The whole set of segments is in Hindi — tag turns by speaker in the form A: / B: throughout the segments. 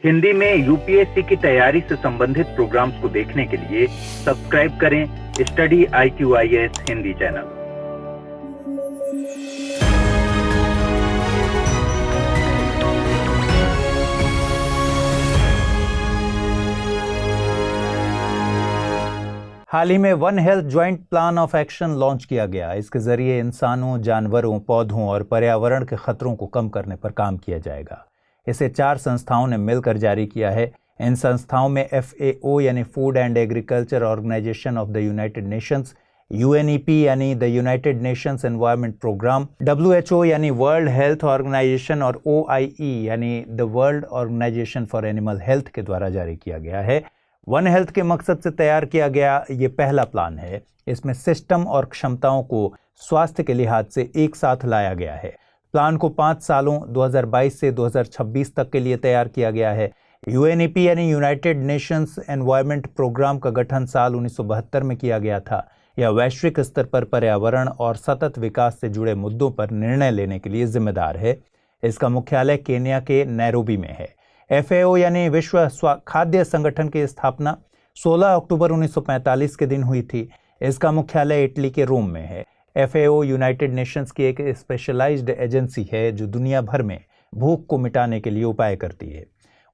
A: हिंदी में यूपीएससी की तैयारी से संबंधित प्रोग्राम्स को देखने के लिए सब्सक्राइब करें स्टडी IQIS हिंदी चैनल।
B: हाल ही में one health joint plan of action launch किया गया। इसके जरिए इंसानों, जानवरों, पौधों और पर्यावरण के खतरों को कम करने पर काम किया जाएगा। इसे 4 संस्थाओं ने मिलकर जारी किया है। इन संस्थाओं में FAO यानी Food and Agriculture Organization of the United Nations, UNEP यानी the United Nations Environment Programme, WHO यानी वर्ल्ड हेल्थ ऑर्गेनाइजेशन और OIE यानी the World Organization for Animal Health के द्वारा जारी किया गया है। वन हेल्थ के मकसद से तैयार किया गया ये पहला प्लान है। इसमें सिस्टम और क्षमताओं को स्वास्थ्य के लिहाज से एक साथ लाया गया है। प्लान को 5 सालों 2022 से 2026 तक के लिए तैयार किया गया है। UNEP यानी यूनाइटेड नेशंस एनवायरनमेंट प्रोग्राम का गठन साल 1972 में किया गया था। यह वैश्विक स्तर पर पर्यावरण और सतत विकास से जुड़े मुद्दों पर निर्णय लेने के लिए जिम्मेदार है। इसका मुख्यालय केन्या के नैरोबी में है। FAO यानी विश्व खाद्य संगठन की स्थापना 16 अक्टूबर 1945 के दिन हुई थी। इसका मुख्यालय इटली के रोम में है। FAO यूनाइटेड नेशंस की एक स्पेशलाइज्ड एजेंसी है जो दुनिया भर में भूख को मिटाने के लिए उपाय करती है।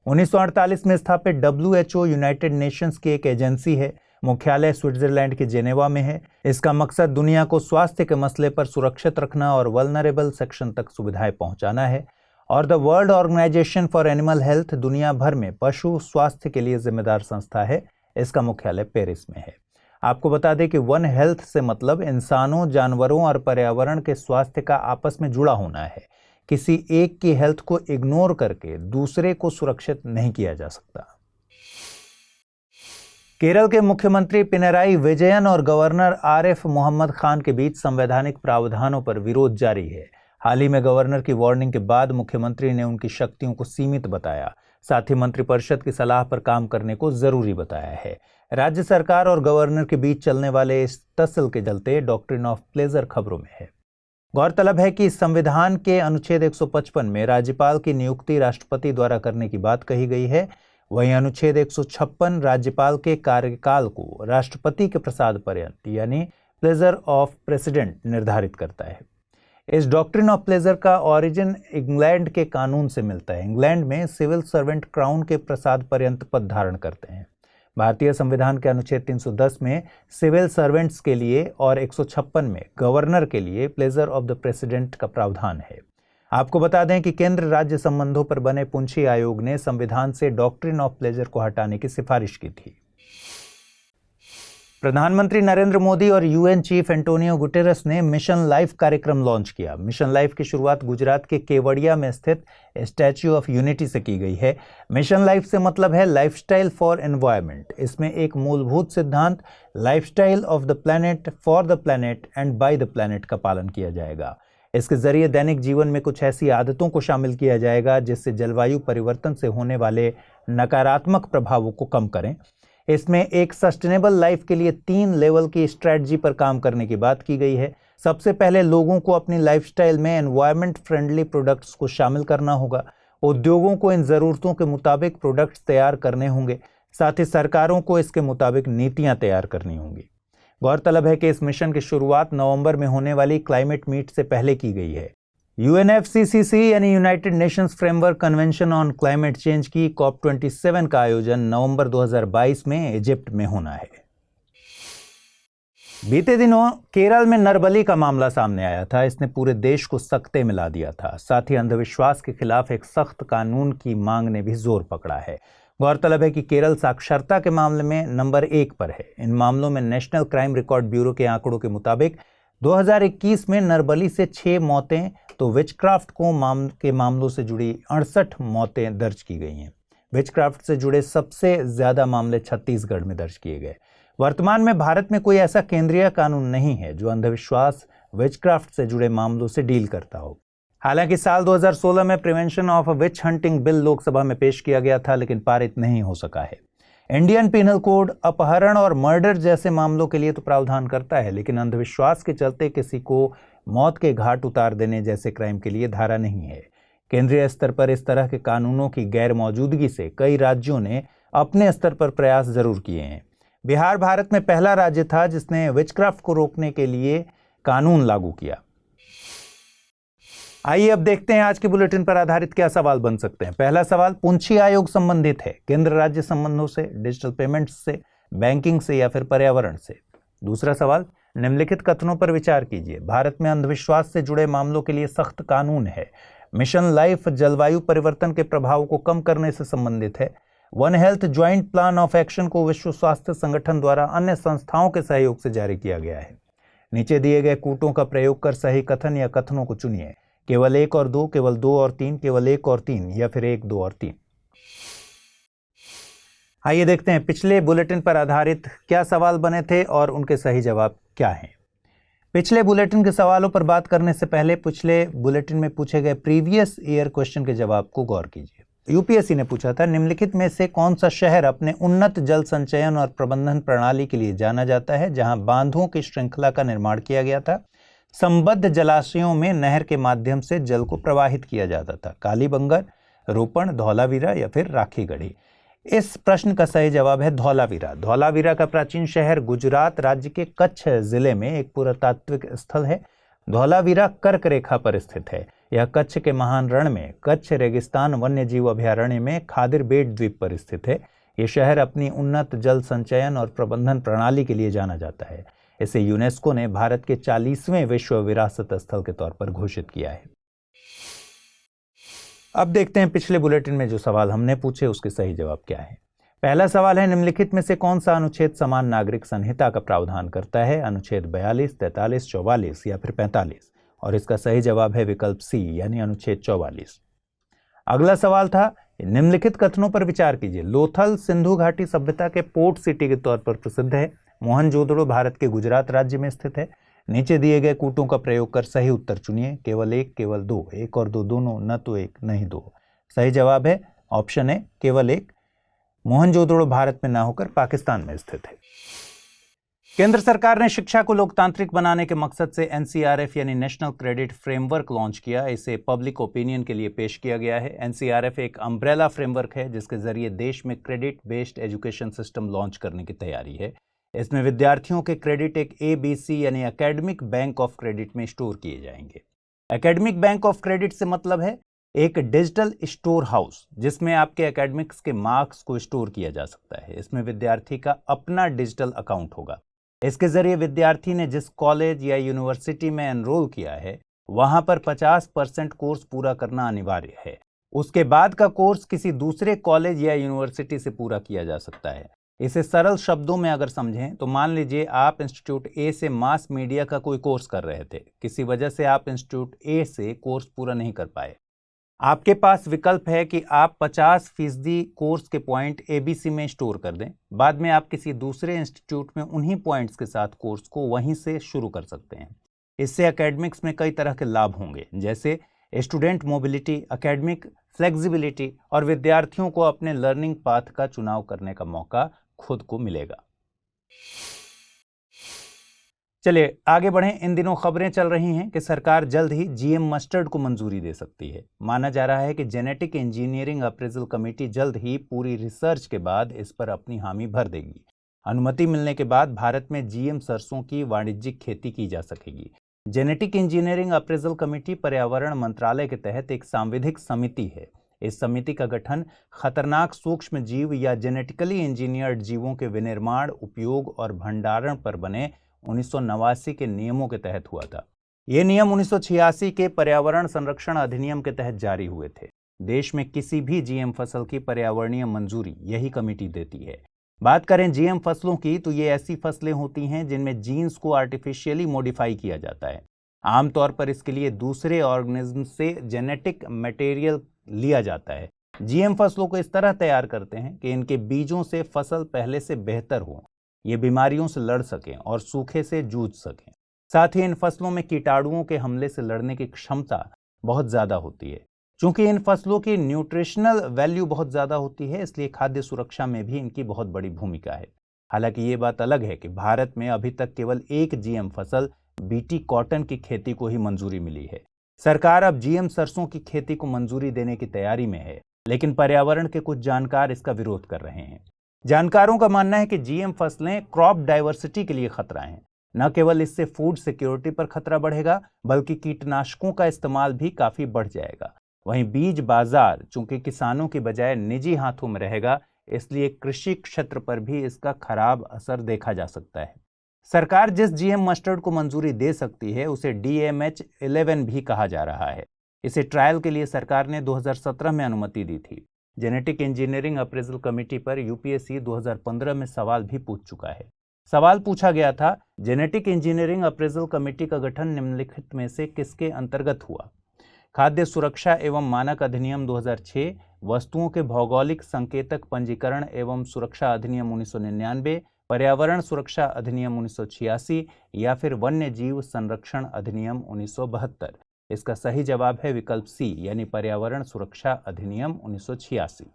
B: 1948 में स्थापित WHO यूनाइटेड नेशंस की एक एजेंसी है। मुख्यालय स्विट्जरलैंड के जेनेवा में है। इसका मकसद दुनिया को स्वास्थ्य के मसले पर सुरक्षित रखना और वल्नरेबल सेक्शन तक सुविधाएं पहुंचाना है। और the World Organization for Animal Health दुनिया भर में पशु स्वास्थ्य के लिए जिम्मेदार संस्था है। इसका मुख्यालय पेरिस में है। आपको बता दें कि वन हेल्थ से मतलब इंसानों, जानवरों और पर्यावरण के स्वास्थ्य का आपस में जुड़ा होना है। किसी एक की हेल्थ को इग्नोर करके दूसरे को सुरक्षित नहीं किया जा सकता। केरल के मुख्यमंत्री पिनराई विजयन और गवर्नर आरिफ मोहम्मद खान के बीच संवैधानिक प्रावधानों पर विरोध जारी है। हाल ही में गवर्नर की वार्निंग के बाद मुख्यमंत्री ने उनकी शक्तियों को सीमित बताया। साथ ही मंत्रिपरिषद की सलाह पर काम करने को जरूरी बताया है। राज्य सरकार और गवर्नर के बीच चलने वाले इस तसल के चलते डॉक्ट्रिन ऑफ प्लेजर खबरों में है। गौरतलब है कि संविधान के अनुच्छेद 155 में राज्यपाल की नियुक्ति राष्ट्रपति द्वारा करने की बात कही गई है। वहीं अनुच्छेद 156 राज्यपाल के कार्यकाल को राष्ट्रपति के प्रसाद पर्यंत यानी प्लेजर ऑफ प्रेसिडेंट निर्धारित करता है। इस डॉक्ट्रिन ऑफ प्लेजर का ओरिजिन इंग्लैंड के कानून से मिलता है। इंग्लैंड में सिविल सर्वेंट क्राउन के प्रसाद पर्यंत पद धारण करते हैं। भारतीय संविधान के अनुच्छेद 310 में सिविल सर्वेंट्स के लिए और 156 में गवर्नर के लिए प्लेजर ऑफ द प्रेसिडेंट का प्रावधान है। आपको बता दें कि केंद्र राज्य संबंधों पर बने पुंछी आयोग ने संविधान से डॉक्ट्रिन ऑफ प्लेजर को हटाने की सिफारिश की थी। प्रधानमंत्री नरेंद्र मोदी और UN चीफ एंटोनियो गुटेरेस ने मिशन लाइफ कार्यक्रम लॉन्च किया। मिशन लाइफ की शुरुआत गुजरात के केवड़िया में स्थित स्टैच्यू ऑफ यूनिटी से की गई है। मिशन लाइफ से मतलब है लाइफस्टाइल फॉर एनवायरनमेंट। इसमें एक मूलभूत सिद्धांत lifestyle of the planet for the planet and by the planet का पालन किया जाएगा। इसके जरिए दैनिक जीवन में कुछ ऐसी आदतों को शामिल किया जाएगा जिससे जलवायु परिवर्तन से होने वाले नकारात्मक प्रभावों को कम करें। इसमें एक सस्टेनेबल लाइफ के लिए 3 लेवल की स्ट्रेटजी पर काम करने की बात की गई है। सबसे पहले लोगों को अपनी लाइफस्टाइल में एनवायरनमेंट फ्रेंडली प्रोडक्ट्स को शामिल करना होगा। उद्योगों को इन ज़रूरतों के मुताबिक प्रोडक्ट्स तैयार करने होंगे। साथ ही सरकारों को इसके मुताबिक नीतियां तैयार करनी होंगी। गौरतलब है कि इस मिशन की शुरुआत नवंबर में होने वाली क्लाइमेट मीट से पहले की गई है। UNFCCC यानी United Nations framework convention on climate change की COP27 का आयोजन नवंबर 2022 में इजिप्ट में होना है। बीते दिनों केरल में नरबली का मामला सामने आया था। इसने पूरे देश को सकते मिला दिया था। साथ ही अंधविश्वास के खिलाफ एक सख्त कानून की मांग ने भी जोर पकड़ा है। गौरतलब है कि केरल साक्षरता के मामले में नंबर 1 पर है। इन मामलों में नेशनल क्राइम रिकॉर्ड ब्यूरो के आंकड़ों के मुताबिक 2021 में नरबली से 6 मौतें तो विचक्राफ्ट के मामलों से जुड़ी 68 मौतें दर्ज की गई हैं। विचक्राफ्ट से जुड़े सबसे ज्यादा मामले छत्तीसगढ़ में दर्ज किए गए। वर्तमान में भारत में कोई ऐसा केंद्रीय कानून नहीं है जो अंधविश्वास, विचक्राफ्ट से जुड़े मामलों से डील करता हो। हालांकि साल 2016 में prevention of which hunting bill Lok Sabha में पेश किया गया था, लेकिन पारित नहीं हो सका है। इंडियन पिनल कोड अपहरण और मर्डर जैसे मामलों के लिए तो प्रावधान करता है, लेकिन अंधविश्वास के चलते किसी को मौत के घाट उतार देने जैसे क्राइम के लिए धारा नहीं है। केंद्रीय स्तर पर इस तरह के कानूनों की गैर मौजूदगी से कई राज्यों ने अपने स्तर पर प्रयास जरूर किए हैं। बिहार भारत में पहला राज्य था जिसने विचक्राफ्ट को रोकने के लिए कानून लागू किया। आइए अब देखते हैं आज के बुलेटिन पर आधारित क्या सवाल बन सकते हैं। पहला सवाल, पुंछी आयोग संबंधित है केंद्र राज्य संबंधों से, डिजिटल पेमेंट्स से, बैंकिंग से या फिर पर्यावरण से। दूसरा सवाल, निम्नलिखित कथनों पर विचार कीजिए। भारत में अंधविश्वास से जुड़े मामलों के लिए सख्त कानून है। मिशन लाइफ जलवायु परिवर्तन के प्रभाव को कम करने से संबंधित है। One health joint plan of action को विश्व स्वास्थ्य संगठन द्वारा अन्य संस्थाओं के सहयोग से जारी किया गया है। नीचे दिए गए कूटों का प्रयोग कर सही कथन या कथनों को चुनिए। केवल 1 और 2, केवल 2 और 3, केवल 1 और 3 या फिर 1, 2 और 3। आइए देखते हैं पिछले बुलेटिन पर आधारित क्या सवाल बने थे और उनके सही जवाब क्या हैं। पिछले बुलेटिन के सवालों पर बात करने से पहले पिछले बुलेटिन में पूछे गए प्रीवियस ईयर क्वेश्चन के जवाब को गौर कीजिए। यूपीएससी ने पूछा था, निम्नलिखित में से कौन सा शहर अपने उन्नत जल संचयन और प्रबंधन प्रणाली के लिए जाना जाता है, जहां बांधों की श्रृंखला का निर्माण किया गया था, संबद्ध जलाशयों में नहर के माध्यम से जल को प्रवाहित किया जाता था। कालीबंगर, रोपण, धौलावीरा या फिर राखीगढ़ी। इस प्रश्न का सही जवाब है धौलावीरा। धौलावीरा का प्राचीन शहर गुजरात राज्य के कच्छ जिले में एक पुरातात्विक स्थल है। धौलावीरा कर्क रेखा पर स्थित है। यह कच्छ के महान रण में कच्छ रेगिस्तान वन्य जीव अभयारण्य में खादिर बेट द्वीप पर स्थित है। यह शहर अपनी उन्नत जल संचयन और प्रबंधन प्रणाली के लिए जाना जाता है। इसे यूनेस्को ने भारत के 40वें विश्व विरासत स्थल के तौर पर घोषित किया है। अब देखते हैं पिछले बुलेटिन में जो सवाल हमने पूछे उसके सही जवाब क्या है। पहला सवाल है, निम्नलिखित में से कौन सा अनुच्छेद समान नागरिक संहिता का प्रावधान करता है? अनुच्छेद 42, 43, 44 या फिर 45। और इसका सही जवाब है विकल्प सी यानी अनुच्छेद 44। अगला सवाल था, निम्नलिखित कथनों पर विचार कीजिए। लोथल सिंधु घाटी सभ्यता के पोर्ट सिटी के तौर पर प्रसिद्ध है। मोहनजोदड़ो भारत के गुजरात राज्य में स्थित है। नीचे दिए गए कूटों का प्रयोग कर सही उत्तर चुनिए। केवल 1, केवल 2, 1 और 2 दोनों, न तो 1 नहीं 2। सही जवाब है ऑप्शन ए केवल 1। मोहनजोदड़ो भारत में न होकर पाकिस्तान में स्थित है। केंद्र सरकार ने शिक्षा को लोकतांत्रिक बनाने के मकसद से एनसीआरएफ यानी नेशनल क्रेडिट फ्रेमवर्क लॉन्च किया। इसे पब्लिक ओपिनियन के लिए पेश किया गया है। एनसीआरएफ एक अम्ब्रेला फ्रेमवर्क है जिसके जरिए देश में credit based education system launch करने की तैयारी है। इसमें विद्यार्थियों के क्रेडिट एक ABC यानी एकेडमिक बैंक ऑफ क्रेडिट में स्टोर किए जाएंगे। एकेडमिक बैंक ऑफ क्रेडिट से मतलब है एक डिजिटल स्टोर हाउस जिसमें आपके एकेडमिक्स के मार्क्स को स्टोर किया जा सकता है। इसमें विद्यार्थी का अपना डिजिटल अकाउंट होगा। इसके जरिए विद्यार्थी ने जिस कॉलेज या यूनिवर्सिटी में एनरोल किया है वहां पर 50% कोर्स पूरा करना अनिवार्य है। उसके बाद का कोर्स किसी दूसरे कॉलेज या यूनिवर्सिटी से पूरा किया जा सकता है। इसे सरल शब्दों में अगर समझें तो मान लीजिए आप इंस्टीट्यूट ए से मास मीडिया का कोई कोर्स कर रहे थे। किसी वजह से आप इंस्टीट्यूट ए से कोर्स पूरा नहीं कर पाए। आपके पास विकल्प है कि आप 50% कोर्स के पॉइंट ABC में स्टोर कर दें। बाद में आप किसी दूसरे इंस्टीट्यूट में उन्हीं पॉइंट्स के साथ कोर्स को वहीं से शुरू कर सकते हैं। इससे एकेडमिक्स में कई तरह के लाभ होंगे, जैसे स्टूडेंट मोबिलिटी, एकेडमिक फ्लेक्सिबिलिटी और विद्यार्थियों को अपने लर्निंग पाथ का चुनाव करने का मौका खुद को मिलेगा। चलिए आगे बढ़ें। इन दिनों खबरें चल रही हैं कि सरकार जल्द ही GM मस्टर्ड को मंजूरी दे सकती है। माना जा रहा है कि जेनेटिक इंजीनियरिंग अप्रेजल कमेटी जल्द ही पूरी रिसर्च के बाद इस पर अपनी हामी भर देगी। अनुमति मिलने के बाद भारत में GM सरसों की वाणिज्यिक खेती की जा सकेगी। जेनेटिक इंजीनियरिंग अप्रेजल कमेटी पर्यावरण मंत्रालय के तहत एक सांविधिक समिति है। इस समिति का गठन खतरनाक सूक्ष्म जीव या जेनेटिकली इंजीनियर्ड जीवों के विनिर्माण, उपयोग और भंडारण पर बने 1989 के नियमों के तहत हुआ था। ये नियम 1986 के पर्यावरण संरक्षण अधिनियम के तहत जारी हुए थे। देश में किसी भी GM फसल की पर्यावरणीय मंजूरी यही कमेटी देती है। बात करें GM फसलों की तो ये ऐसी फसलें होती हैं जिनमें जीन्स को आर्टिफिशियली मॉडिफाई किया जाता है। आमतौर पर इसके लिए दूसरे ऑर्गेनिज्म से जेनेटिक मटेरियल लिया जाता है। GM फसलों को इस तरह तैयार करते हैं कि इनके बीजों से फसल पहले से बेहतर हो, ये बीमारियों से लड़ सकें और सूखे से जूझ सकें। साथ ही इन फसलों में कीटाणुओं के हमले से लड़ने की क्षमता बहुत ज़्यादा होती है। चूंकि इन फसलों की न्यूट्रिशनल वैल्यू बहुत ज़्यादा होती है, इसलिए खाद्य सुरक्षा में भी इनकी बहुत बड़ी भूमिका है। हालांकि ये बात अलग है कि भारत में अभी तक केवल एक GM फसल BT कॉटन की खेती को ही मंजूरी मिली है। सरकार अब जीएम सरसों की खेती को मंजूरी देने की तैयारी में है, लेकिन पर्यावरण के कुछ जानकार इसका विरोध कर रहे हैं। जानकारों का मानना है कि जीएम फसलें क्रॉप डाइवर्सिटी के लिए खतरा हैं। न केवल इससे फूड सिक्योरिटी पर खतरा बढ़ेगा, बल्कि कीटनाशकों का इस्तेमाल भी काफी बढ़ जाएगा। वहीं बीज बाजार चूंकि किसानों की बजाय निजी हाथों में रहेगा, इसलिए कृषि क्षेत्र पर भी इसका खराब असर देखा जा सकता है। सरकार जिस जीएम मस्टर्ड को मंजूरी दे सकती है उसे DMH11 भी कहा जा रहा है। इसे ट्रायल के लिए सरकार ने 2017 में अनुमति दी थी। जेनेटिक इंजीनियरिंग अप्रेजल कमेटी पर यूपीएससी 2015 में सवाल भी पूछ चुका है। सवाल पूछा गया था, जेनेटिक इंजीनियरिंग अप्रेजल कमेटी का गठन निम्नलिखित में से किसके अंतर्गत हुआ? खाद्य सुरक्षा एवं मानक अधिनियम 2006, वस्तुओं के भौगोलिक संकेतक पंजीकरण एवं सुरक्षा अधिनियम 1999, पर्यावरण सुरक्षा अधिनियम 1986 या फिर वन्य जीव संरक्षण अधिनियम 1972। इसका सही जवाब है विकल्प सी, यानी पर्यावरण सुरक्षा अधिनियम 1986।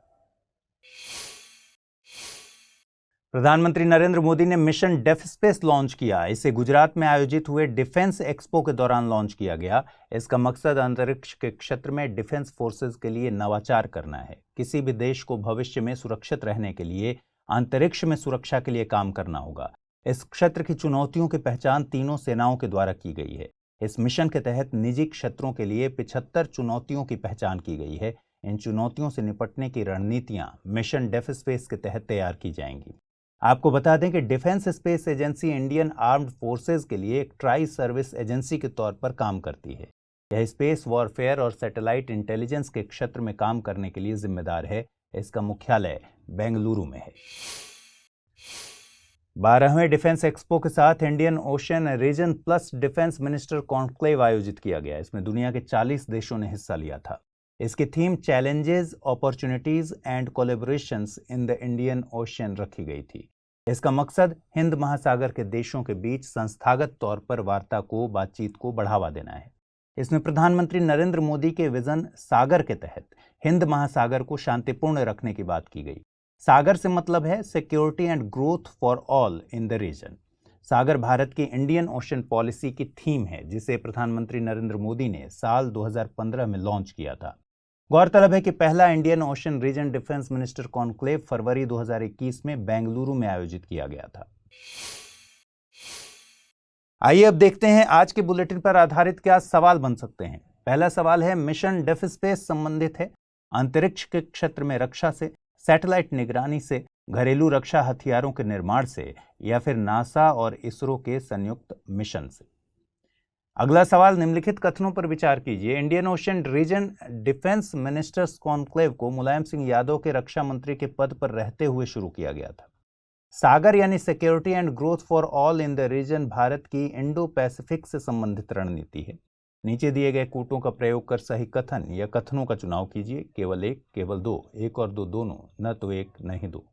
B: प्रधानमंत्री नरेंद्र मोदी ने मिशन डेफ स्पेस लॉन्च किया। इसे गुजरात में आयोजित हुए डिफेंस एक्सपो के दौरान लॉन्च किया गया। इसका मकसद अंतरिक्ष के क्षेत्र में डिफेंस फोर्सेज के लिए नवाचार करना है। किसी भी देश को भविष्य में सुरक्षित रहने के लिए अंतरिक्ष में सुरक्षा के लिए काम करना होगा। इस क्षेत्र की चुनौतियों की पहचान तीनों सेनाओं के द्वारा की गई है। इस मिशन के तहत निजी क्षेत्रों के लिए 75 चुनौतियों की पहचान की गई है। इन चुनौतियों से निपटने की रणनीतियां मिशन डेफ स्पेस के तहत तैयार की जाएंगी। आपको बता दें कि defence space agency Indian armed forces के लिए एक ट्राई सर्विस एजेंसी के तौर पर काम करती है। यह स्पेस वॉरफेयर और सैटेलाइट इंटेलिजेंस के क्षेत्र में काम करने के लिए जिम्मेदार है। इसका मुख्यालय बेंगलुरु में है। 12वें डिफेंस एक्सपो के साथ Indian ocean Region Plus Defence minister Conclave आयोजित किया गया। इसमें दुनिया के 40 देशों ने हिस्सा लिया था। इसकी theme challenges, opportunities and collaborations in the Indian ocean रखी गई थी। इसका मकसद हिंद महासागर के देशों के बीच संस्थागत तौर पर वार्ता को, बातचीत को बढ़ावा देना है। इसमें प्रधानमंत्री नरेंद्र मोदी के विजन सागर के तहत हिंद महासागर को शांतिपूर्ण रखने की बात की गई। सागर से मतलब है security and growth for all in the region. Sagar Bharat की इंडियन ओशन पॉलिसी की थीम है, जिसे प्रधानमंत्री नरेंद्र मोदी ने साल 2015 में लॉन्च किया था। गौरतलब है कि पहला Indian ocean reason defence minister conclave फरवरी 2021 में बेंगलुरु में आयोजित किया गया था। आइए अब देखते हैं आज के बुलेटिन पर आधारित क्या सवाल बन सकते हैं। पहला सवाल है, मिशन डेफ स्पेस संबंधित है अंतरिक्ष के क्षेत्र में रक्षा से, सैटेलाइट निगरानी से, घरेलू रक्षा हथियारों के निर्माण से, या फिर नासा और इसरो के संयुक्त मिशन से। अगला सवाल, निम्नलिखित कथनों पर विचार कीजिए। Indian ocean reason Defence Ministers Conclave को मुलायम सिंह यादव के रक्षा मंत्री के पद पर रहते हुए शुरू किया गया था। सागर यानी security and growth for all in the region Bharat की इंडो पैसिफिक से संबंधित रणनीति है। नीचे दिए गए कूटों का प्रयोग कर सही कथन या कथनों का चुनाव कीजिए। केवल एक, केवल दो, एक और दो दोनों, न तो एक न ही दो।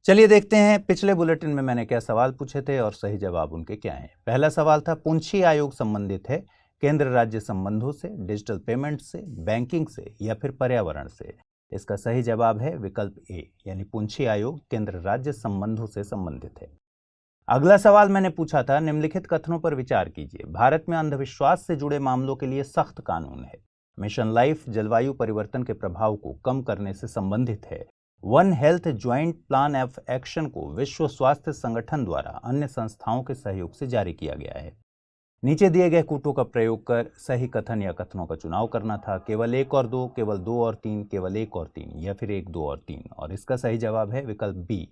B: चलिए देखते हैं पिछले बुलेटिन में मैंने क्या सवाल पूछे थे और सही जवाब उनके क्या हैं। पहला सवाल था, पुंछी आयोग संबंधित है केंद्र राज्य संबंधों से, डिजिटल पेमेंट से, बैंकिंग से, या फिर पर्यावरण से। इसका सही जवाब है विकल्प ए, यानी पुंछी आयोग केंद्र राज्य संबंधों से संबंधित है। अगला सवाल मैंने पूछा था, निम्नलिखित कथनों पर विचार कीजिए। भारत में अंधविश्वास से जुड़े मामलों के लिए सख्त कानून है। मिशन लाइफ जलवायु परिवर्तन के प्रभाव को कम करने से संबंधित है। One health joint plan of action को विश्व स्वास्थ्य संगठन द्वारा अन्य संस्थाओं के सहयोग से जारी किया गया है। नीचे दिए गए कूटों का प्रयोग कर सही कथन या कथनों का चुनाव करना था। केवल एक और दो, केवल दो और तीन, केवल एक और तीन, या फिर एक, दो और तीन। और इसका सही जवाब है विकल्प बी,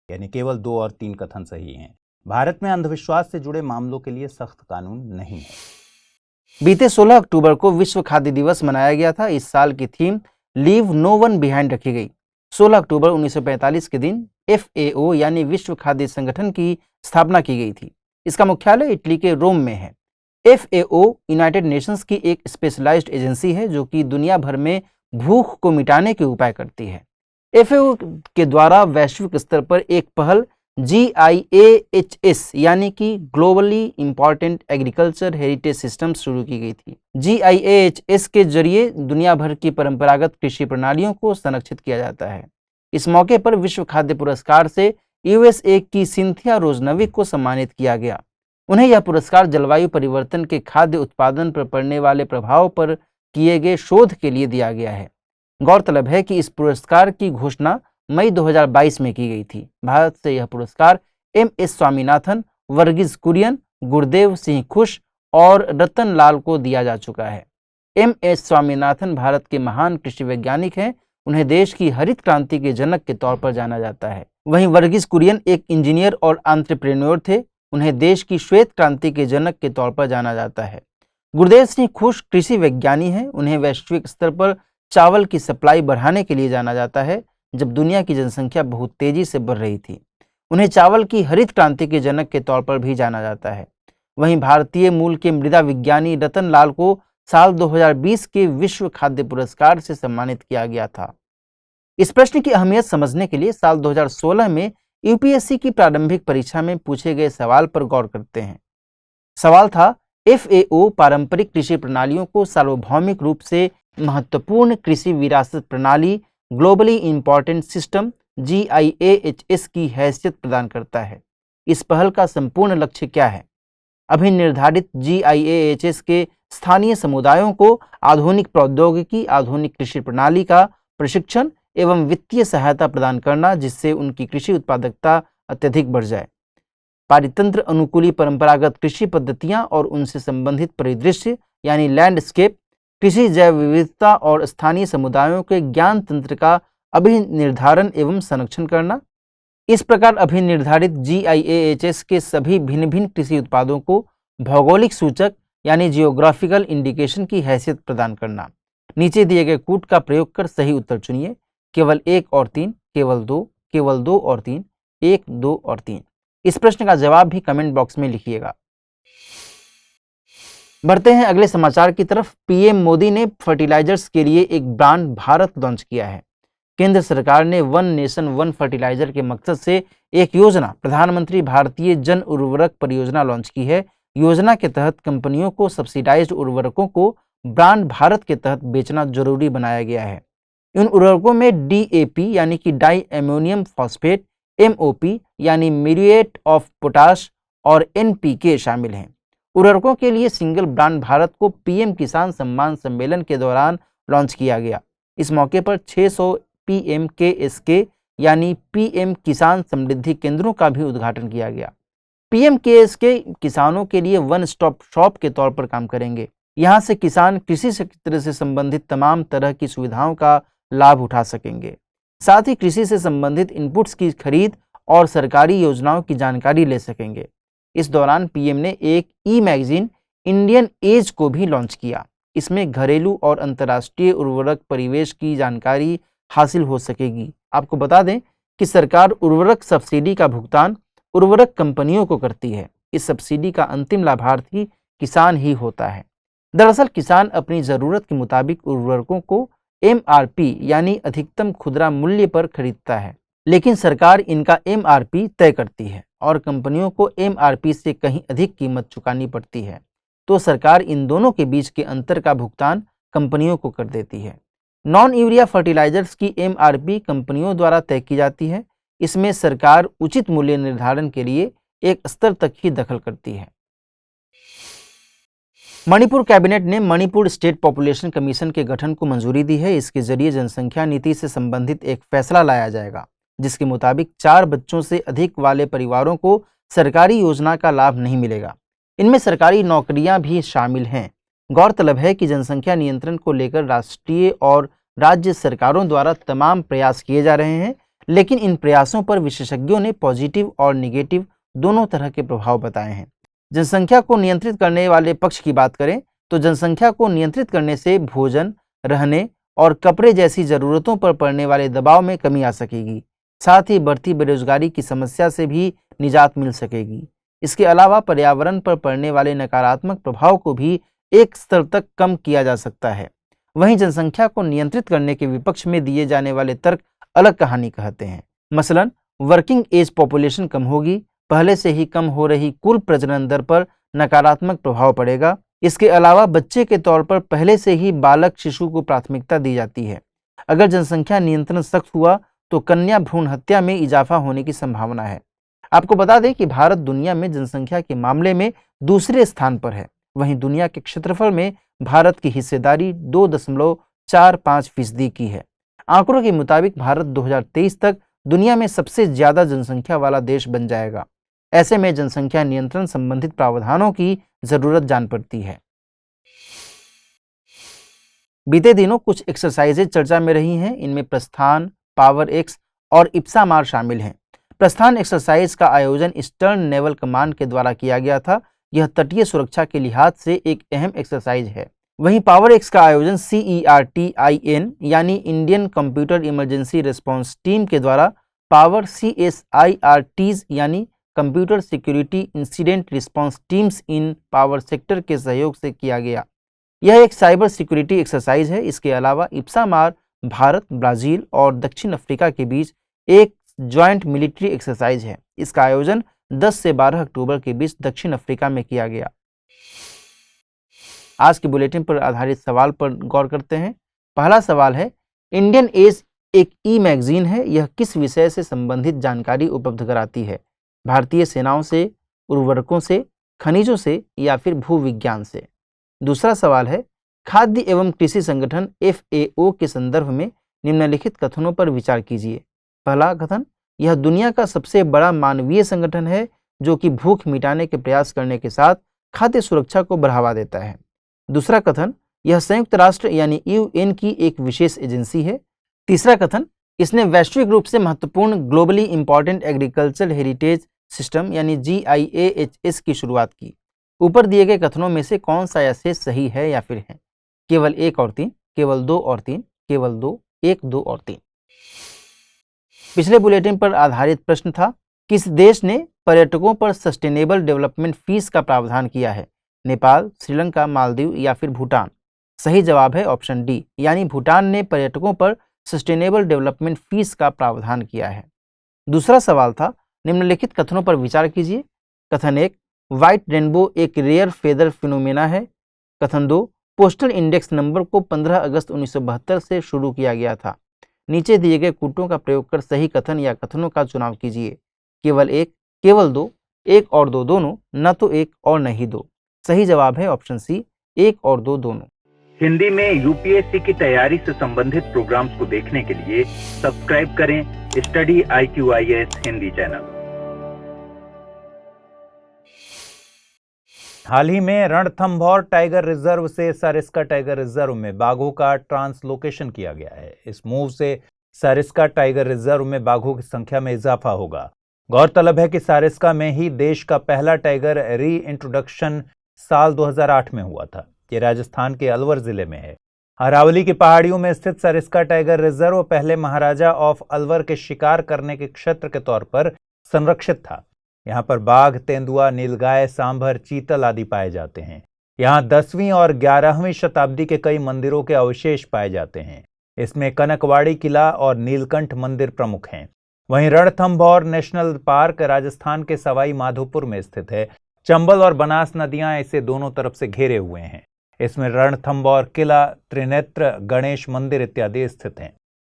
B: यानी केवल दो और तीन कथन सही हैं। भारत में अंधविश्वास से जुड़े मामलों के लिए सख्त कानून नहीं है।
C: बीते 16 अक्टूबर को विश्व खाद्य दिवस मनाया गया था। इस साल की theme leave no one behind रखी गई। 16 अक्टूबर 1945 के दिन FAO यानी विश्व खाद्य संगठन की स्थापना की गई थी। इसका मुख्यालय इटली के रोम में है। FAO यूनाइटेड नेशंस की एक स्पेशलाइज्ड एजेंसी है जो कि दुनिया भर में भूख को मिटाने के उपाय करती है। FAO के द्वारा वैश्विक स्तर पर एक पहल GIAHS यानी कि globally important agriculture heritage system शुरू की गई थी। GIAHS के जरिए दुनिया भर की परंपरागत कृषि प्रणालियों को संरक्षित किया जाता है। इस मौके पर विश्व खाद्य पुरस्कार से USA की सिंथिया रोजनविक को सम्मानित किया गया। उन्हें यह पुरस्कार जलवायु परिवर्तन के खाद्य उत्पादन पर पड़ने वाले प्रभाव पर किए गए शोध के लिए दिया गया है। गौरतलब है कि इस पुरस्कार की घोषणा मई 2022 में की गई थी। भारत से यह पुरस्कार MS स्वामीनाथन, वर्गीज कुरियन, गुरदेव सिंह खुश और रतन लाल को दिया जा चुका है। MS स्वामीनाथन भारत के महान कृषि वैज्ञानिक हैं। उन्हें देश की हरित क्रांति के जनक के तौर पर जाना जाता है। वहीं वर्गीज कुरियन एक इंजीनियर और एंटरप्रेन्योर थे। उन्हें देश की श्वेत क्रांति के जनक के तौर पर जाना जाता है। गुरदेव सिंह खुश कृषि वैज्ञानिक हैं। उन्हें वैश्विक स्तर पर चावल की सप्लाई बढ़ाने के लिए जाना जाता है, जब दुनिया की जनसंख्या बहुत तेजी से बढ़ रही थी। उन्हें चावल की हरित क्रांति के जनक के तौर पर भी जाना जाता है। वहीं भारतीय मूल के मृदा विज्ञानी रतन लाल को साल 2020 के विश्व खाद्य पुरस्कार से सम्मानित किया गया था। इस प्रश्न की अहमियत समझने के लिए साल 2016 में UPSC की प्रारंभिक परीक्षा में पूछे गए सवाल पर गौर करते हैं। सवाल था, FAO पारंपरिक कृषि प्रणालियों को सार्वभौमिक रूप से महत्वपूर्ण कृषि विरासत प्रणाली ग्लोबली इंपॉर्टेंट सिस्टम GIAHS की हैसियत प्रदान करता है। इस पहल का संपूर्ण लक्ष्य क्या है? अभी निर्धारित GIAHS के स्थानीय समुदायों को आधुनिक प्रौद्योगिकी, आधुनिक कृषि प्रणाली का प्रशिक्षण एवं वित्तीय सहायता प्रदान करना, जिससे उनकी कृषि उत्पादकता अत्यधिक बढ़ जाए। पारितंत्र अनुकूली परंपरागत कृषि पद्धतियां और उनसे संबंधित परिदृश्य यानी लैंडस्केप, कृषि जैव विविधता और स्थानीय समुदायों के ज्ञान तंत्र का अभिनिर्धारण एवं संरक्षण करना। इस प्रकार अभिनिर्धारित GIAHS के सभी भिन्न भिन्न कृषि उत्पादों को भौगोलिक सूचक यानी जियोग्राफिकल इंडिकेशन की हैसियत प्रदान करना। नीचे दिए गए कूट का प्रयोग कर सही उत्तर चुनिए। केवल 1 और 3, केवल 2, केवल 2 और 3, 1, 2 और 3। इस प्रश्न का जवाब भी कमेंट बॉक्स में लिखिएगा। बढ़ते हैं अगले समाचार की तरफ। PM मोदी ने फर्टिलाइजर्स के लिए एक ब्रांड भारत लॉन्च किया है। केंद्र सरकार ने वन नेशन वन फर्टिलाइजर के मकसद से एक योजना प्रधानमंत्री भारतीय जन उर्वरक परियोजना लॉन्च की है। योजना के तहत कंपनियों को सब्सिडाइज्ड उर्वरकों को ब्रांड भारत के तहत बेचना जरूरी बनाया गया है। इन उर्वरकों में DAP यानी कि डाई अमोनियम फॉस्फेट, MOP यानी म्यूरेट ऑफ पोटाश और NPK शामिल हैं। उर्वरकों के लिए सिंगल ब्रांड भारत को PM किसान सम्मान सम्मेलन के दौरान लॉन्च किया गया। इस मौके पर 600 PMKSK यानी PM किसान समृद्धि केंद्रों का भी उद्घाटन किया गया। PMKSK किसानों के लिए वन स्टॉप शॉप के तौर पर काम करेंगे। यहाँ से किसान कृषि क्षेत्र से संबंधित तमाम तरह की सुविधाओं का लाभ उठा सकेंगे। साथ ही कृषि से संबंधित इनपुट्स की खरीद और सरकारी योजनाओं की जानकारी ले सकेंगे। इस दौरान PM ने एक मैगजीन इंडियन एज को भी लॉन्च किया। इसमें घरेलू और अंतर्राष्ट्रीय उर्वरक परिवेश की जानकारी हासिल हो सकेगी। आपको बता दें कि सरकार उर्वरक सब्सिडी का भुगतान उर्वरक कंपनियों को करती है। इस सब्सिडी का अंतिम लाभार्थी किसान ही होता है। दरअसल किसान अपनी ज़रूरत के मुताबिक उर्वरकों को MRP यानी अधिकतम खुदरा मूल्य पर खरीदता है, लेकिन सरकार इनका MRP तय करती है और कंपनियों को MRP से कहीं अधिक कीमत चुकानी पड़ती है। तो सरकार इन दोनों के बीच के अंतर का भुगतान कंपनियों को कर देती है। नॉन यूरिया फर्टिलाइजर्स की MRP कंपनियों द्वारा तय की जाती है। इसमें सरकार उचित मूल्य निर्धारण के लिए एक स्तर तक ही दखल करती है। मणिपुर कैबिनेट ने मणिपुर स्टेट पॉपुलेशन कमीशन के गठन को मंजूरी दी है। इसके जरिए जनसंख्या नीति से संबंधित एक फैसला लाया जाएगा, जिसके मुताबिक 4 बच्चों से अधिक वाले परिवारों को सरकारी योजना का लाभ नहीं मिलेगा। इनमें सरकारी नौकरियां भी शामिल हैं। गौरतलब है कि जनसंख्या नियंत्रण को लेकर राष्ट्रीय और राज्य सरकारों द्वारा तमाम प्रयास किए जा रहे हैं, लेकिन इन प्रयासों पर विशेषज्ञों ने पॉजिटिव और निगेटिव दोनों तरह के प्रभाव बताए हैं। जनसंख्या को नियंत्रित करने वाले पक्ष की बात करें तो जनसंख्या को नियंत्रित करने से भोजन, रहने और कपड़े जैसी जरूरतों पर पड़ने वाले दबाव में कमी आ सकेगी। साथ ही बढ़ती बेरोजगारी की समस्या से भी निजात मिल सकेगी। इसके अलावा पर्यावरण पर पड़ने वाले नकारात्मक प्रभाव को भी एक स्तर तक कम किया जा सकता है। वहीं जनसंख्या को नियंत्रित करने के विपक्ष में दिए जाने वाले तर्क अलग कहानी कहते हैं। मसलन वर्किंग एज पॉपुलेशन कम होगी, पहले से ही कम हो रही कुल प्रजनन दर पर नकारात्मक प्रभाव पड़ेगा। इसके अलावा बच्चे के तौर पर पहले से ही बालक शिशु को प्राथमिकता दी जाती है। अगर जनसंख्या नियंत्रण सख्त हुआ तो कन्या भ्रूण हत्या में इजाफा होने की संभावना है। आपको बता दें कि भारत दुनिया में जनसंख्या के मामले में दूसरे स्थान पर है। वहीं दुनिया के क्षेत्रफल में भारत की हिस्सेदारी 2.45% की है। आंकड़ों के मुताबिक भारत 2023 तक दुनिया में सबसे ज्यादा जनसंख्या वाला देश बन जाएगा। ऐसे में जनसंख्या नियंत्रण संबंधित प्रावधानों की जरूरत जान पड़ती है। बीते दिनों कुछ एक्सरसाइजेज चर्चा में रही हैं। इनमें प्रस्थान, पावर एक्स और इप्सामार शामिल हैं। प्रस्थान एक्सरसाइज का आयोजन ईस्टर्न नेवल कमांड के द्वारा किया गया था। यह तटीय सुरक्षा के लिहाज से एक अहम एक्सरसाइज है। वहीं पावर एक्स का आयोजन CERTIN यानी Indian computer emergency response team के द्वारा पावर CSIRTs यानी computer security incident response teams in power sector के सहयोग से किया गया। यह एक साइबर सिक्योरिटी एक्सरसाइज है। इसके अलावा इप्सामार भारत, ब्राजील और दक्षिण अफ्रीका के बीच एक ज्वाइंट मिलिट्री एक्सरसाइज है। इसका आयोजन 10 से 12 अक्टूबर के बीच दक्षिण अफ्रीका में किया गया। आज के बुलेटिन पर आधारित सवाल पर गौर करते हैं। पहला सवाल है, इंडियन एज एक मैगजीन है। यह किस विषय से संबंधित जानकारी उपलब्ध कराती है? भारतीय सेनाओं से, उर्वरकों से, खनिजों से या फिर भूविज्ञान से? दूसरा सवाल है, खाद्य एवं कृषि संगठन FAO के संदर्भ में निम्नलिखित कथनों पर विचार कीजिए। पहला कथन, यह दुनिया का सबसे बड़ा मानवीय संगठन है जो कि भूख मिटाने के प्रयास करने के साथ खाद्य सुरक्षा को बढ़ावा देता है। दूसरा कथन, यह संयुक्त राष्ट्र यानी UN की एक विशेष एजेंसी है। तीसरा कथन, इसने वैश्विक रूप से महत्वपूर्ण globally important agriculture heritage system यानी GIAHS की शुरुआत की। ऊपर दिए गए कथनों में से कौन सा या शेष सही है या फिर है? केवल 1 और 3, केवल 2 और 3, केवल 2, 1, 2 और 3। पिछले बुलेटिन पर आधारित प्रश्न था, किस देश ने पर्यटकों पर सस्टेनेबल डेवलपमेंट फीस का प्रावधान किया है? नेपाल, श्रीलंका, मालदीव या फिर भूटान? सही जवाब है ऑप्शन डी, यानी भूटान ने पर्यटकों पर सस्टेनेबल डेवलपमेंट फीस का प्रावधान किया है। दूसरा सवाल था, निम्नलिखित कथनों पर विचार कीजिए। कथन 1, व्हाइट रेनबो एक रेयर फेदर फिनोमेना है। कथन 2, पोस्टल इंडेक्स नंबर को 15 अगस्त 1972 से शुरू किया गया था। नीचे दिए गए कूटों का प्रयोग कर सही कथन या कथनों का चुनाव कीजिए। केवल 1, केवल 2, 1 और 2 दोनों, न तो 1 और न ही 2। सही जवाब है ऑप्शन सी, 1 और 2 दोनों।
A: हिंदी में UPSC की तैयारी से संबंधित प्रोग्राम्स को देखने के लिए सब्सक्राइब करें स्टडी IQIS हिंदी चैनल।
B: हाल ही में रणथंभौर टाइगर रिजर्व से सरिस्का टाइगर रिजर्व में बाघों का ट्रांसलोकेशन किया गया है। इस मूव से सरिस्का टाइगर रिजर्व में बाघों की संख्या में इजाफा होगा। गौरतलब है कि सरिस्का में ही देश का पहला टाइगर री इंट्रोडक्शन साल 2008 में हुआ था। ये राजस्थान के अलवर जिले में है। अरावली की पहाड़ियों में स्थित सरिस्का टाइगर रिजर्व पहले महाराजा ऑफ अलवर के शिकार करने के क्षेत्र के तौर पर संरक्षित था। यहाँ पर बाघ, तेंदुआ, नीलगाय, सांभर, चीतल आदि पाए जाते हैं। यहाँ 10वीं और 11वीं शताब्दी के कई मंदिरों के अवशेष पाए जाते हैं। इसमें कनकवाड़ी किला और नीलकंठ मंदिर प्रमुख हैं। वहीं रणथंभौर नेशनल पार्क राजस्थान के सवाई माधोपुर में स्थित है। चंबल और बनास नदियां इसे दोनों तरफ से घेरे हुए हैं। इसमें रणथंभौर किला, त्रिनेत्र गणेश मंदिर इत्यादि स्थित हैं।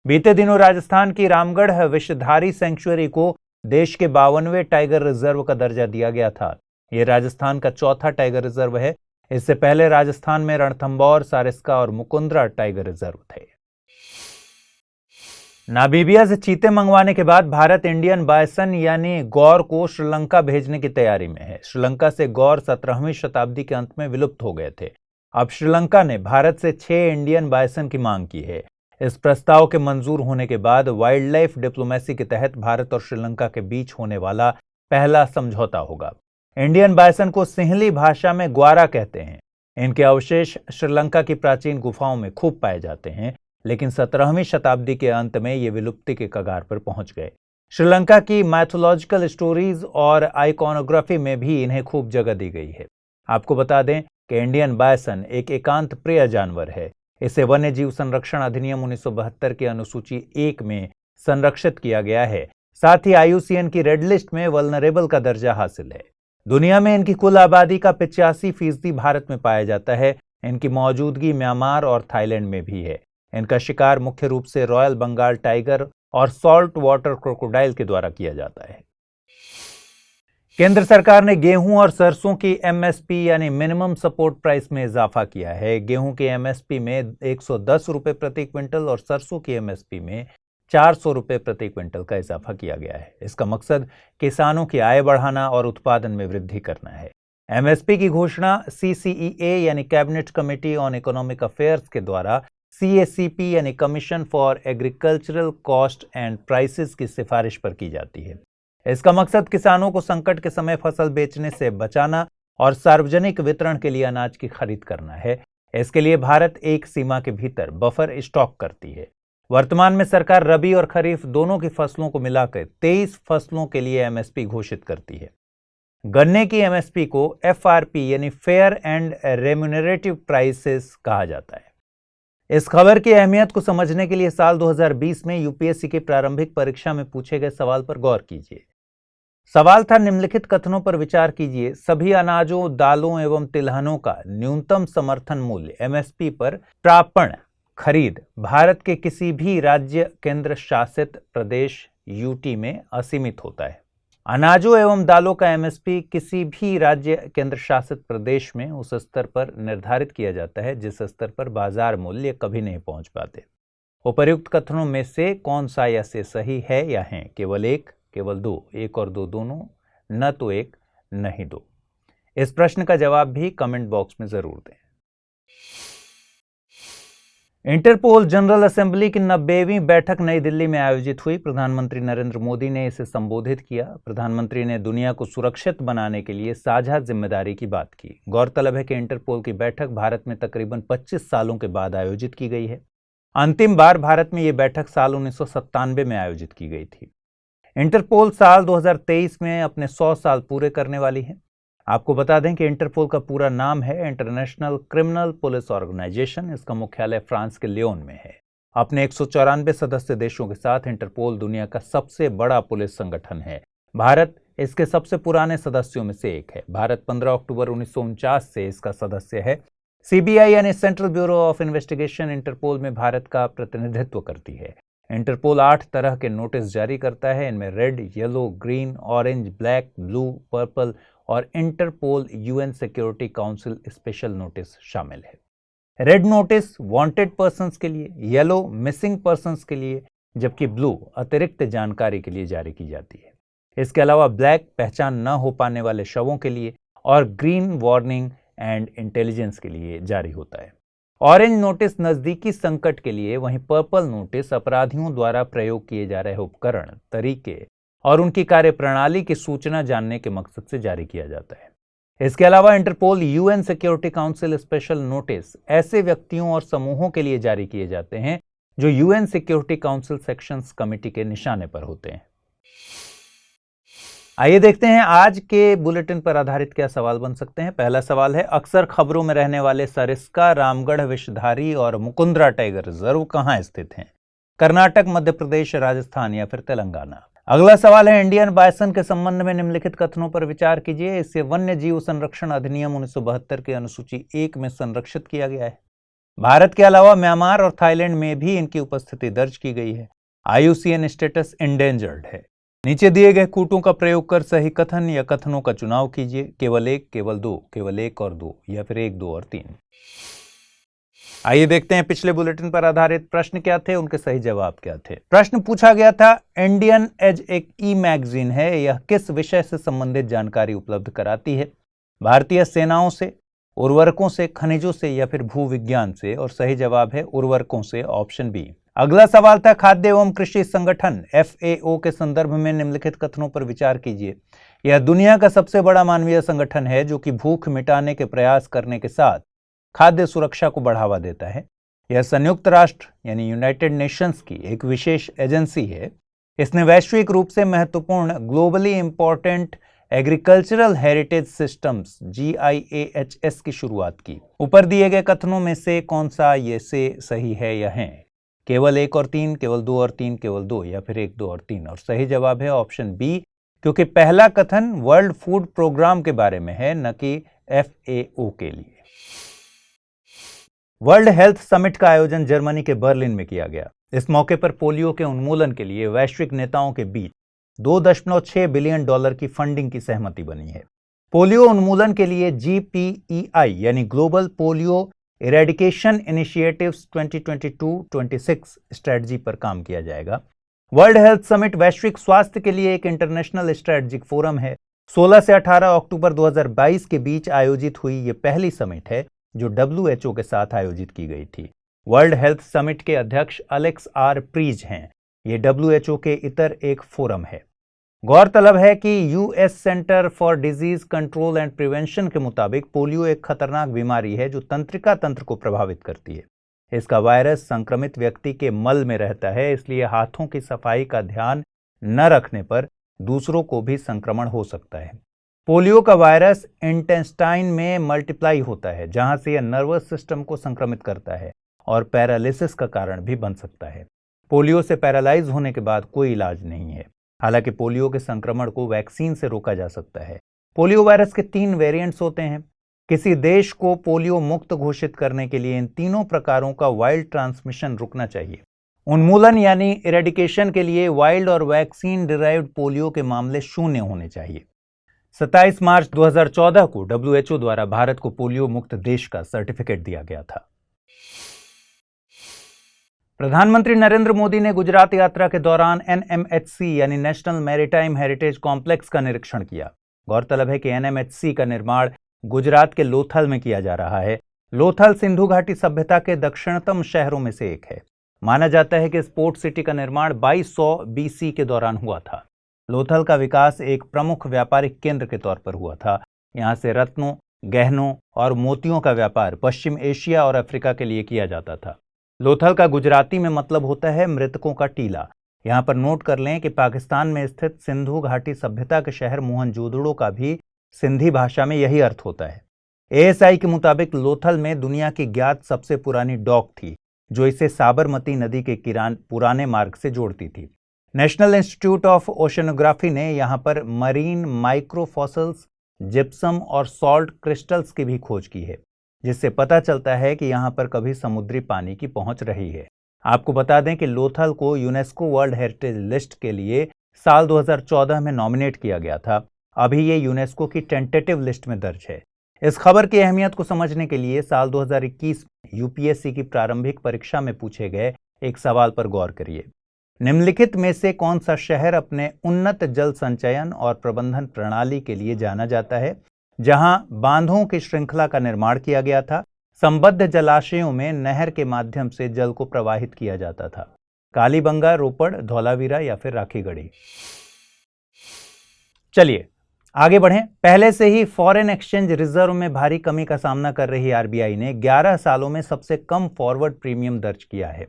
B: बीते दिनों राजस्थान की रामगढ़ विषधारी सेंचुरी को देश के 52वें टाइगर रिजर्व का दर्जा दिया गया था। यह राजस्थान का चौथा टाइगर रिजर्व है। इससे पहले राजस्थान में रणथंभौर, सारिस्का और मुकुंदरा टाइगर रिजर्व थे। नामीबिया से चीते मंगवाने के बाद भारत इंडियन बायसन यानी गौर को श्रीलंका भेजने की तैयारी में है। श्रीलंका से गौर 17वीं शताब्दी के अंत में विलुप्त हो गए थे। अब श्रीलंका ने भारत से 6 इंडियन बायसन की मांग की है। इस प्रस्ताव के मंजूर होने के बाद वाइल्ड लाइफ डिप्लोमेसी के तहत भारत और श्रीलंका के बीच होने वाला पहला समझौता होगा। इंडियन बायसन को सिंहली भाषा में ग्वारा कहते हैं। इनके अवशेष श्रीलंका की प्राचीन गुफाओं में खूब पाए जाते हैं, लेकिन 17वीं शताब्दी के अंत में ये विलुप्ति के कगार पर पहुंच गए। श्रीलंका की मैथोलॉजिकल स्टोरीज और आइकॉनोग्राफी में भी इन्हें खूब जगह दी गई है। आपको बता दें कि इंडियन बायसन एक एकांत प्रिय जानवर है। इसे वन्य जीव संरक्षण अधिनियम 1972 की अनुसूची 1 में संरक्षित किया गया है। साथ ही IUCN की रेड लिस्ट में वल्नरेबल का दर्जा हासिल है। दुनिया में इनकी कुल आबादी का 85% भारत में पाया जाता है। इनकी मौजूदगी म्यांमार और थाईलैंड में भी है। इनका शिकार मुख्य रूप से रॉयल बंगाल टाइगर और सॉल्ट वाटर क्रोकोडाइल के द्वारा किया जाता है। केंद्र सरकार ने गेहूं और सरसों की एमएसपी यानी मिनिमम सपोर्ट प्राइस में इजाफा किया है। गेहूं की एमएसपी में 110 रुपए प्रति क्विंटल और सरसों की एमएसपी में 400 रुपए प्रति क्विंटल का इजाफा किया गया है। इसका मकसद किसानों की आय बढ़ाना और उत्पादन में वृद्धि करना है। एमएसपी की घोषणा सीसीईए यानी cabinet committee on economic affairs के द्वारा सीएसीपी यानी commission for agricultural cost and prices की सिफारिश पर की जाती है। इसका मकसद किसानों को संकट के समय फसल बेचने से बचाना और सार्वजनिक वितरण के लिए अनाज की खरीद करना है। इसके लिए भारत एक सीमा के भीतर बफर स्टॉक करती है। वर्तमान में सरकार रबी और खरीफ दोनों की फसलों को मिलाकर 23 फसलों के लिए एमएसपी घोषित करती है। गन्ने की एमएसपी को एफआरपी यानी फेयर एंड रेम्यूनरेटिव प्राइसेस कहा जाता है। इस खबर की अहमियत को समझने के लिए साल 2020 में यूपीएससी की प्रारंभिक परीक्षा में पूछे गए सवाल पर गौर कीजिए। सवाल था, निम्नलिखित कथनों पर विचार कीजिए। सभी अनाजों, दालों एवं तिलहनों का न्यूनतम समर्थन मूल्य एमएसपी पर प्रापण खरीद भारत के किसी भी राज्य केंद्र शासित प्रदेश यूटी में असीमित होता है। अनाजों एवं दालों का एमएसपी किसी भी राज्य केंद्र शासित प्रदेश में उस स्तर पर निर्धारित किया जाता है जिस स्तर पर बाजार मूल्य कभी नहीं पहुंच पाते। उपर्युक्त कथनों में से कौन सा या से सही है या है? केवल एक, केवल दो, एक और दो दोनों, न तो एक नहीं दो। इस प्रश्न का जवाब भी कमेंट बॉक्स में जरूर दें। इंटरपोल जनरल असेंबली की 90वीं बैठक नई दिल्ली में आयोजित हुई। प्रधानमंत्री नरेंद्र मोदी ने इसे संबोधित किया। प्रधानमंत्री ने दुनिया को सुरक्षित बनाने के लिए साझा जिम्मेदारी की बात की। गौरतलब है कि इंटरपोल की बैठक भारत में तकरीबन 25 सालों के बाद आयोजित की गई है। अंतिम बार भारत में यह बैठक साल 1997 में आयोजित की गई थी। इंटरपोल साल 2023 में अपने 100 साल पूरे करने वाली है। आपको बता दें कि इंटरपोल का पूरा नाम है इंटरनेशनल क्रिमिनल पुलिस ऑर्गेनाइजेशन। इसका मुख्यालय फ्रांस के लियोन में है। अपने 194 सदस्य देशों के साथ इंटरपोल दुनिया का सबसे बड़ा पुलिस संगठन है। भारत इसके सबसे पुराने सदस्यों में से एक है। भारत 15 अक्टूबर 1949 से इसका सदस्य है। सीबीआई यानी Central Bureau of Investigation Interpol में भारत का प्रतिनिधित्व करती है। इंटरपोल 8 तरह के नोटिस जारी करता है। इनमें red, yellow, green, orange, black, blue, purple और Interpol UN security council special notice शामिल है। रेड नोटिस वांटेड पर्संस के लिए, येलो मिसिंग पर्संस के लिए, जबकि ब्लू अतिरिक्त जानकारी के लिए जारी की जाती है। इसके अलावा ब्लैक पहचान न हो पाने वाले शवों के लिए और ग्रीन वार्निंग एंड इंटेलिजेंस के लिए जारी होता है। ऑरेंज नोटिस नजदीकी संकट के लिए, वहीं पर्पल नोटिस अपराधियों द्वारा प्रयोग किए जा रहे उपकरण, तरीके और उनकी कार्यप्रणाली की सूचना जानने के मकसद से जारी किया जाता है। इसके अलावा Interpol UN security council special notice ऐसे व्यक्तियों और समूहों के लिए जारी किए जाते हैं जो UN security council sections committee के निशाने पर होते हैं। आइए देखते हैं आज के बुलेटिन पर आधारित क्या सवाल बन सकते हैं। पहला सवाल है, अक्सर खबरों में रहने वाले सरिस्का, रामगढ़ विषधारी और मुकुंदरा टाइगर रिजर्व कहां स्थित हैं? कर्नाटक, मध्य प्रदेश, राजस्थान या फिर तेलंगाना? अगला सवाल है, इंडियन बायसन के संबंध में निम्नलिखित कथनों पर विचार कीजिए। इसे वन्य जीव संरक्षण अधिनियम 1972 के अनुसूची 1 में संरक्षित किया गया है। भारत के अलावा म्यांमार और थाईलैंड में भी इनकी उपस्थिति दर्ज की गई है। IUCN स्टेटस इंडेंजर्ड है। नीचे दिए गए कूटों का प्रयोग कर सही कथन या कथनों का चुनाव कीजिए। केवल एक, केवल दो, केवल एक और दो या फिर 1, 2 और 3। आइए देखते हैं पिछले बुलेटिन पर आधारित प्रश्न क्या थे, उनके सही जवाब क्या थे। प्रश्न पूछा गया था, इंडियन एज एक ई-मैगजीन है, यह किस विषय से संबंधित जानकारी उपलब्ध कराती है? भारतीय सेनाओं से, उर्वरकों से, खनिजों से या फिर भूविज्ञान से? और सही जवाब है उर्वरकों से, ऑप्शन बी। अगला सवाल था, खाद्य एवं कृषि संगठन FAO के संदर्भ में निम्नलिखित कथनों पर विचार कीजिए। यह दुनिया का सबसे बड़ा मानवीय संगठन है जो कि भूख मिटाने के प्रयास करने के साथ खाद्य सुरक्षा को बढ़ावा देता है। यह संयुक्त राष्ट्र यानी यूनाइटेड नेशंस की एक विशेष एजेंसी है। इसने वैश्विक रूप से महत्वपूर्ण globally important agricultural heritage systems GIAHS की शुरुआत की। ऊपर दिए गए कथनों में से कौन सा ये से सही है या है? केवल 1 और 3, केवल 2 और 3, केवल 2 या फिर 1, 2 और 3? और सही जवाब है ऑप्शन बी, क्योंकि पहला कथन वर्ल्ड फूड प्रोग्राम के बारे में है, न कि FAO के लिए। वर्ल्ड हेल्थ समिट का आयोजन जर्मनी के बर्लिन में किया गया। इस मौके पर पोलियो के उन्मूलन के लिए वैश्विक नेताओं के बीच $2.6 बिलियन की फंडिंग की सहमति बनी है। पोलियो उन्मूलन के लिए GPEI यानी global polio eradication initiatives 2022-26 strategy पर काम किया जाएगा। वर्ल्ड हेल्थ समिट वैश्विक स्वास्थ्य के लिए एक इंटरनेशनल स्ट्रेटेजिक फोरम है। 16 से 18 अक्टूबर 2022 के बीच आयोजित हुई ये पहली समिट है जो WHO के साथ आयोजित की गई थी। वर्ल्ड हेल्थ समिट के अध्यक्ष अलेक्स आर प्रीज हैं। ये WHO के इतर एक फोरम है। गौरतलब है कि US centre for disease control and prevention के मुताबिक पोलियो एक खतरनाक बीमारी है जो तंत्रिका तंत्र को प्रभावित करती है। इसका वायरस संक्रमित व्यक्ति के मल में रहता है, इसलिए हाथों की सफाई का ध्यान न रखने पर दूसरों को भी संक्रमण हो सकता है। पोलियो का वायरस इंटेस्टाइन में मल्टीप्लाई होता है, जहां से यह नर्वस सिस्टम को संक्रमित करता है और पैरालिसिस का कारण भी बन सकता है। पोलियो से पैरालाइज होने के बाद कोई इलाज नहीं है। हालांकि पोलियो के संक्रमण को वैक्सीन से रोका जा सकता है। पोलियो वायरस के 3 वेरिएंट्स होते हैं। किसी देश को पोलियो मुक्त घोषित करने के लिए इन तीनों प्रकारों का वाइल्ड ट्रांसमिशन रुकना चाहिए। उन्मूलन यानी इरेडिकेशन के लिए वाइल्ड और वैक्सीन डिराइव्ड पोलियो के मामले 0 होने चाहिए। 27 मार्च 2014 को WHO द्वारा भारत को पोलियो मुक्त देश का सर्टिफिकेट दिया गया था। प्रधानमंत्री नरेंद्र मोदी ने गुजरात यात्रा के दौरान NMHC यानी नेशनल मैरीटाइम हेरिटेज कॉम्प्लेक्स का निरीक्षण किया। गौरतलब है कि NMHC का निर्माण गुजरात के लोथल में किया जा रहा है। लोथल सिंधु घाटी सभ्यता के दक्षिणतम शहरों में से एक है। माना जाता है कि स्पोर्ट सिटी का निर्माण 2200 BC के दौरान हुआ था। लोथल का विकास एक प्रमुख व्यापारिक केंद्र के तौर पर हुआ था। यहाँ से रत्नों, गहनों और मोतियों का व्यापार पश्चिम एशिया और अफ्रीका के लिए किया जाता था। लोथल का गुजराती में मतलब होता है मृतकों का टीला। यहाँ पर नोट कर लें कि पाकिस्तान में स्थित सिंधु घाटी सभ्यता के शहर मोहनजोदड़ो का भी सिंधी भाषा में यही अर्थ होता है। ASI के मुताबिक लोथल में दुनिया की ज्ञात सबसे पुरानी डॉक थी जो इसे साबरमती नदी के पुराने मार्ग से जोड़ती थी। नेशनल इंस्टीट्यूट ऑफ ओशनोग्राफी ने यहाँ पर मरीन माइक्रोफॉसल्स, जिप्सम और सॉल्ट क्रिस्टल्स की भी खोज की है, जिससे पता चलता है कि यहाँ पर कभी समुद्री पानी की पहुंच रही है। आपको बता दें कि लोथल को यूनेस्को वर्ल्ड हेरिटेज लिस्ट के लिए साल 2014 में नॉमिनेट किया गया था। अभी ये यूनेस्को की टेंटेटिव लिस्ट में दर्ज है। इस खबर की अहमियत को समझने के लिए साल 2021 में UPSC की प्रारंभिक परीक्षा में पूछे गए एक सवाल पर गौर करिए। निम्नलिखित में से कौन सा शहर अपने उन्नत जल संचयन और प्रबंधन प्रणाली के लिए जाना जाता है, जहां बांधों की श्रृंखला का निर्माण किया गया था, संबद्ध जलाशयों में नहर के माध्यम से जल को प्रवाहित किया जाता था? कालीबंगा, रोपड़, धौलावीरा या फिर राखीगढ़ी? चलिए आगे बढ़ें। पहले से ही फॉरेन एक्सचेंज रिजर्व में भारी कमी का सामना कर रही RBI ने 11 सालों में सबसे कम फॉरवर्ड प्रीमियम दर्ज किया है।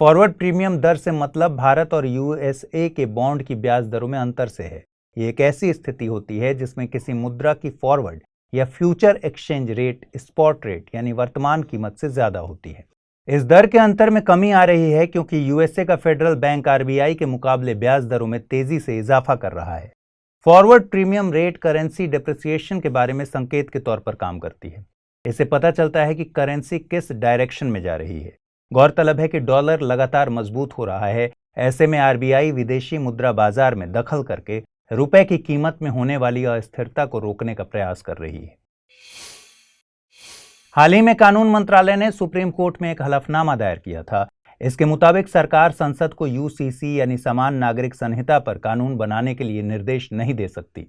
B: फॉरवर्ड प्रीमियम दर से मतलब भारत और USA के बॉन्ड की ब्याज दरों में अंतर से है। ये एक ऐसी स्थिति होती है जिसमें किसी मुद्रा की फॉरवर्ड या future exchange rate spot rate यानी वर्तमान कीमत से ज्यादा होती है। इस दर के अंतर में कमी आ रही है क्योंकि USA का फेडरल बैंक RBI के मुकाबले ब्याज दरों में तेजी से इजाफा कर रहा है। Forward premium rate currency depreciation के बारे में संकेत के तौर पर काम करती है। इससे पता चलता है कि करेंसी किस डायरेक्शन में जा रही है। गौरतलब है कि डॉलर लगातार मजबूत हो रहा है। ऐसे में RBI विदेशी मुद्रा बाजार में दखल करके रुपए की कीमत में होने वाली अस्थिरता को रोकने का प्रयास कर रही है। हाल ही में कानून मंत्रालय ने सुप्रीम कोर्ट में एक हलफनामा दायर किया था। इसके मुताबिक सरकार संसद को UCC यानी समान नागरिक संहिता पर कानून बनाने के लिए निर्देश नहीं दे सकती।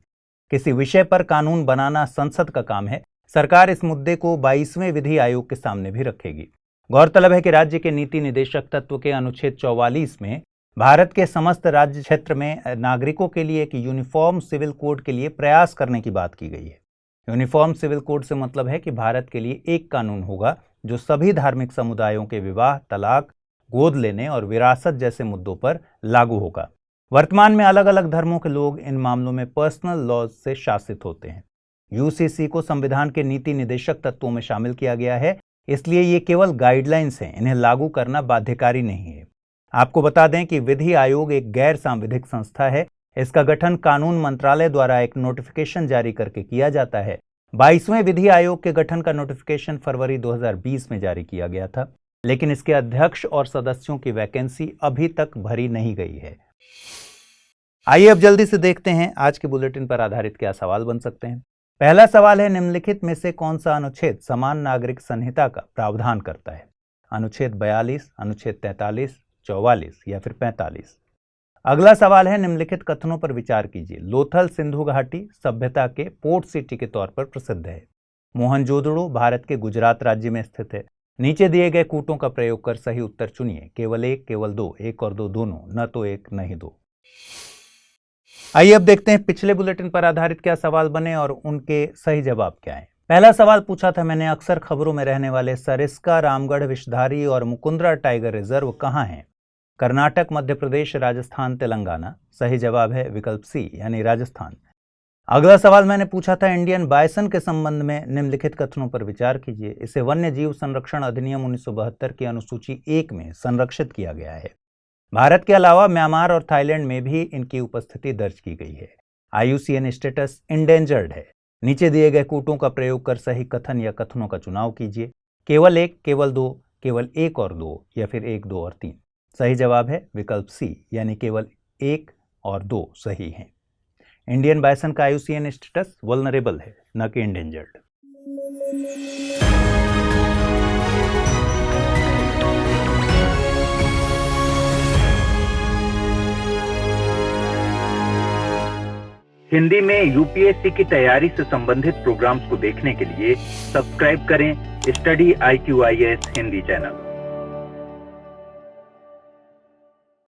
B: किसी विषय पर कानून बनाना संसद का काम है। सरकार इस मुद्दे को 22वें विधि आयोग के सामने भी रखेगी। गौरतलब है कि राज्य के नीति निदेशक तत्व के अनुच्छेद 44 में भारत के समस्त राज्य क्षेत्र में नागरिकों के लिए एक यूनिफॉर्म सिविल कोड के लिए प्रयास करने की बात की गई है। यूनिफॉर्म सिविल कोड से मतलब है कि भारत के लिए एक कानून होगा जो सभी धार्मिक समुदायों के विवाह, तलाक, गोद लेने और विरासत जैसे मुद्दों पर लागू होगा। वर्तमान में अलग अलग धर्मों के लोग इन मामलों में पर्सनल लॉज से शासित होते हैं। UCC को संविधान के नीति निदेशक तत्वों में शामिल किया गया है, इसलिए ये केवल गाइडलाइंस हैं, इन्हें लागू करना बाध्यकारी नहीं है। आपको बता दें कि विधि आयोग एक गैर सांविधिक संस्था है। इसका गठन कानून मंत्रालय द्वारा एक नोटिफिकेशन जारी करके किया जाता है। 22वें विधि आयोग के गठन का नोटिफिकेशन फरवरी 2020 में जारी किया गया था, लेकिन इसके अध्यक्ष और सदस्यों की वैकेंसी अभी तक भरी नहीं गई है। आइए अब जल्दी से देखते हैं आज के बुलेटिन पर आधारित क्या सवाल बन सकते हैं। पहला सवाल है, निम्नलिखित में से कौन सा अनुच्छेद समान नागरिक संहिता का प्रावधान करता है? अनुच्छेद 42, अनुच्छेद 43, 44 या फिर 45। अगला सवाल है, निम्नलिखित कथनों पर विचार कीजिए। लोथल सिंधु घाटी सभ्यता के पोर्ट सिटी के तौर पर प्रसिद्ध है। मोहनजोदड़ो भारत के गुजरात राज्य में स्थित है। नीचे दिए गए कूटों का प्रयोग कर सही उत्तर चुनिए। केवल एक, केवल दो, एक और दो दोनों, न तो एक न ही दो। आइए अब देखते हैं पिछले बुलेटिन पर आधारित क्या सवाल बने और उनके सही जवाब क्या हैं। पहला सवाल पूछा था मैंने, अक्सर खबरों में रहने वाले सरिस्का, रामगढ़, विषधारी और मुकुंदरा टाइगर रिजर्व कहाँ हैं? कर्नाटक, मध्य प्रदेश, राजस्थान, तेलंगाना। सही जवाब है विकल्प सी यानी राजस्थान। अगला सवाल मैंने पूछा था, इंडियन बायसन के संबंध में निम्नलिखित कथनों पर विचार कीजिए। इसे वन्य जीव संरक्षण अधिनियम 1972 की अनुसूची 1 में संरक्षित किया गया है। भारत के अलावा म्यांमार और थाईलैंड में भी इनकी उपस्थिति दर्ज की गई है। IUCN स्टेटस इंडेंजर्ड है। नीचे दिए गए कूटों का प्रयोग कर सही कथन या कथनों का चुनाव कीजिए। केवल एक, केवल दो, केवल एक और दो या फिर एक, दो और तीन। सही जवाब है विकल्प सी यानी केवल एक और दो सही हैं। इंडियन बायसन का IUCN स्टेटस वल्नरेबल है, न कि इंडेंजर्ड।
A: हिंदी में UPSC की तैयारी से संबंधित प्रोग्राम्स को देखने के लिए सब्सक्राइब करें स्टडी IQIS हिंदी चैनल।